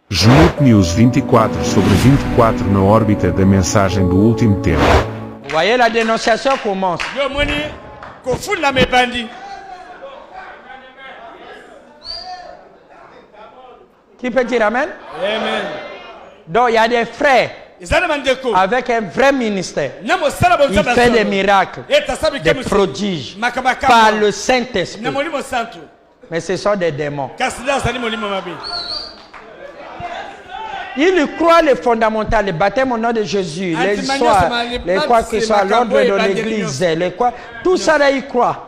Junot News 24 sobre 24 na órbita da mensagem do último tempo. Vous voyez, la dénonciation commence. Qui peut dire Amen? Amen. Donc il y a des frères avec un vrai ministère. Il fait des miracles, des prodiges par le Saint-Esprit. Mais ce sont des démons. Ils croient les fondamentaux, le baptême au nom de Jésus, les histoires, les quoi que ce soit, l'ordre de l'église, les quoi, tout ça là, ils croient.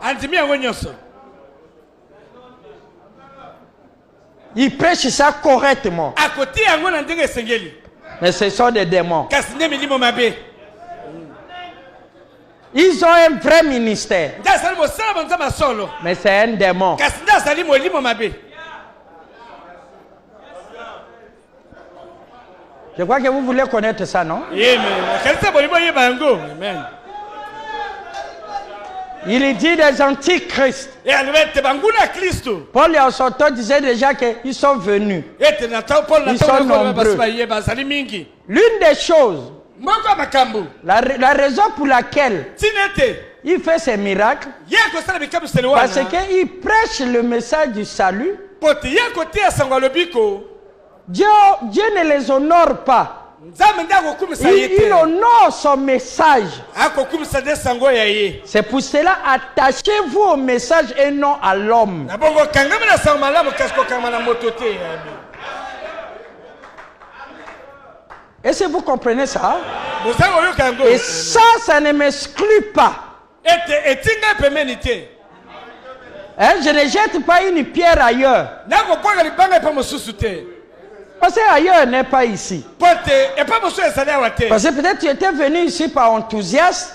Ils prêchent ça correctement. Mais ce sont des démons. Ils ont un vrai ministère. Mais c'est un démon. Je crois que vous voulez connaître ça, non? Amen. Il dit des antichrists. Paul et Osoto disaient déjà qu'ils sont venus. Ils sont nombreux. L'une des choses, la raison pour laquelle il fait ces miracles, parce qu'il prêche le message du salut. Dieu ne les honore pas. Il honore son message. C'est pour cela, attachez-vous au message et non à l'homme. Est-ce que vous comprenez ça? Et ça ne m'exclut pas. Hein, je ne jette pas une pierre ailleurs. Parce qu'ailleurs n'est pas ici. Parce que peut-être tu étais venu ici par enthousiasme.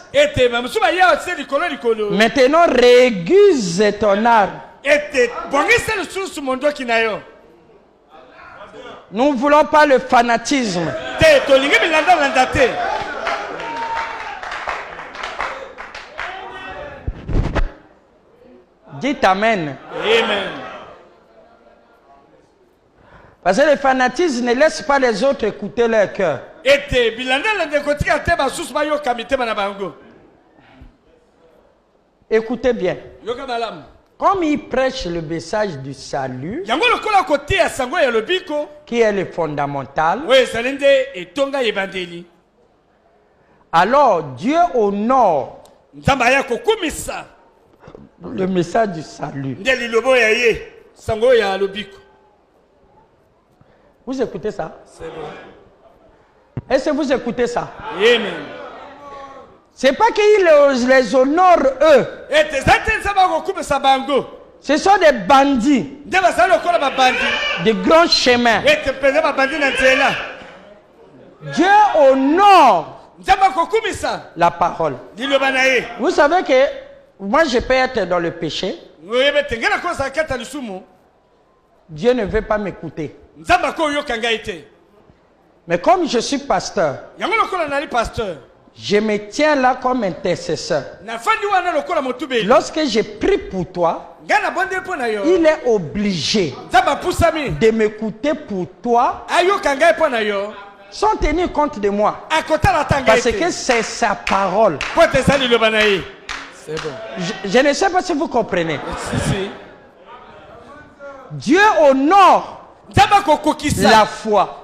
Maintenant, réaiguise ton âme. Nous ne voulons pas le fanatisme. Dites Amen. Amen. Parce que le fanatisme ne laisse pas les autres écouter leur cœur. Écoutez bien. Comme il prêche le message du salut, qui est le fondamental, alors Dieu honore le message du salut. Vous écoutez ça? C'est bon. Est-ce que vous écoutez ça? Amen. C'est pas qu'il les honore eux. Ce sont des bandits. Des grands chemins. Dieu honore la parole. Vous savez que moi je peux être dans le péché. Dieu ne veut pas m'écouter. Mais comme je suis pasteur, je me tiens là comme intercesseur. Lorsque j'ai pris pour toi, il est obligé de m'écouter pour toi sans tenir compte de moi. Parce que c'est sa parole. Je ne sais pas si vous comprenez. Dieu honore la foi.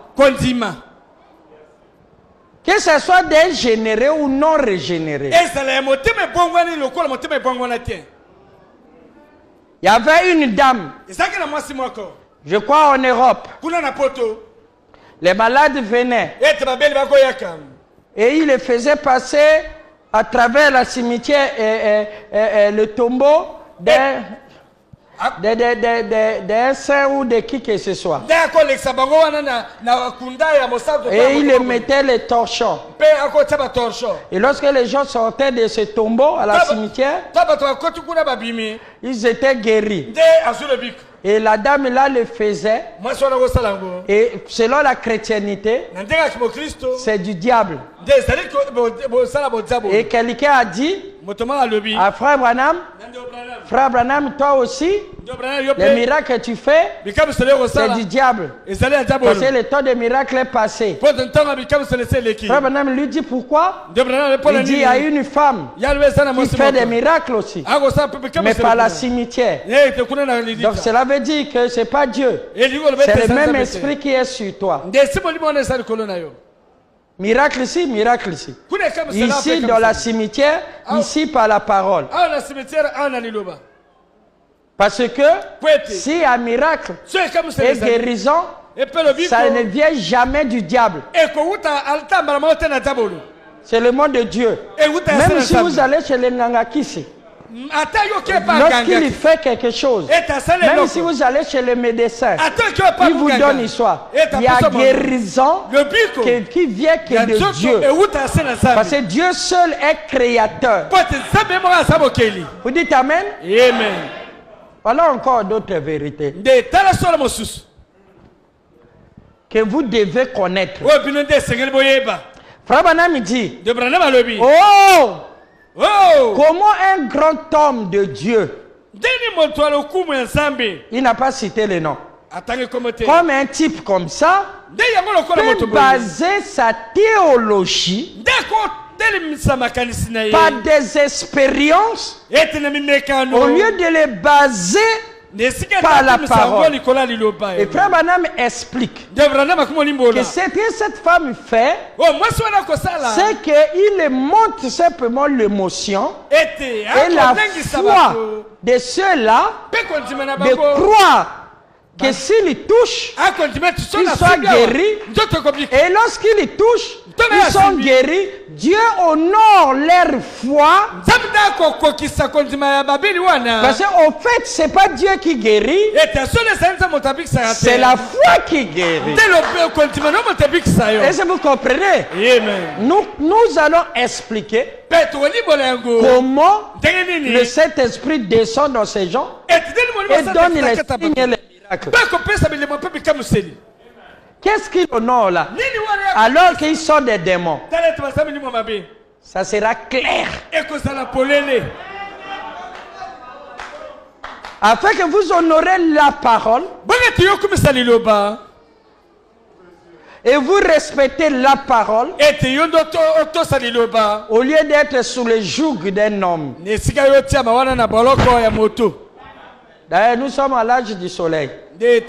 Que ce soit des générés ou non régénérés. Il y avait une dame, je crois en Europe. Les malades venaient et il les faisait passer à travers la cimetière et le tombeau d'un saint ou de qui que ce soit. Et il mettait les torchons. Et lorsque les gens sortaient de ce tombeau à la cimetière, ils étaient guéris. Et la dame là le faisait. Et selon la chrétienté, c'est du diable. Et quelqu'un a dit, À Frère Branham, Frère Branham, toi aussi, les miracles que tu fais, c'est du diable. Parce que le temps des miracles est passé. Frère Branham lui dit pourquoi? Il dit il y a une femme qui fait des miracles aussi, mais par la cimetière. Donc cela veut dire que ce n'est pas Dieu. C'est le même esprit qui est sur toi. Miracle ici, miracle ici. Ici dans la cimetière, ici par la parole. Parce que si un miracle est guérison, ça ne vient jamais du diable. C'est le mot de Dieu. Même si vous allez chez les Ngangakisi, lorsqu'il fait quelque chose, même si vous allez chez le médecin, il vous donne l'histoire. Il y a guérison qui vient que de Dieu. Parce que Dieu seul est créateur. Vous dites Amen? Amen. Voilà encore d'autres vérités que vous devez connaître. Frère Branham dit, comment un grand homme de Dieu, il n'a pas cité le nom, comme un type comme ça, peut baser sa théologie par des expériences au lieu de les baser par la parole. Et Frère Branham explique que ce que cette femme fait, c'est qu'il montre simplement l'émotion et la foi de ceux-là de croire que s'il touche, ils soient guéris. Et lorsqu'ils touchent, ils sont guéris. Dieu honore leur foi. Parce qu'au fait, ce n'est pas Dieu qui guérit. C'est la foi qui guérit. Est-ce que vous comprenez? Nous allons expliquer comment le Saint-Esprit descend dans ces gens et donne les signes et les miracles. Qu'est-ce qu'il honore là? Alors qu'ils sont des démons. Ça sera clair. Afin que vous honorez la parole et vous respectez la parole au lieu d'être sous le joug d'un homme. D'ailleurs, nous sommes à l'âge du soleil. Il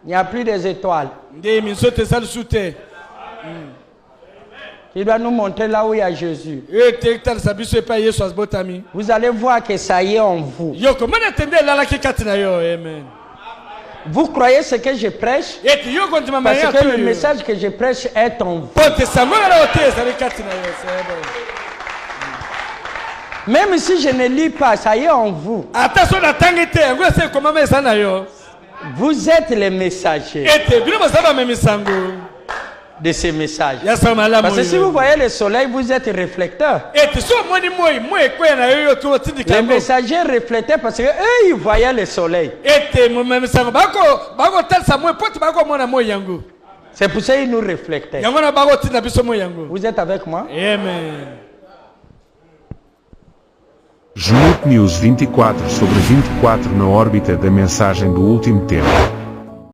n'y a plus des étoiles. Il doit nous montrer là où il y a Jésus. Vous allez voir que ça y est en vous. Vous croyez ce que je prêche? Parce que le message que je prêche est en vous. Même si je ne lis pas, ça y est en vous. Vous êtes les messagers de ces messages. Parce que si vous voyez le soleil, vous êtes réflecteurs. Les messagers reflétaient parce qu'eux, ils voyaient le soleil. C'est pour ça qu'ils nous reflétaient. Vous êtes avec moi? Amen. Junte-me os 24 sobre 24 na órbita da mensagem do último tempo.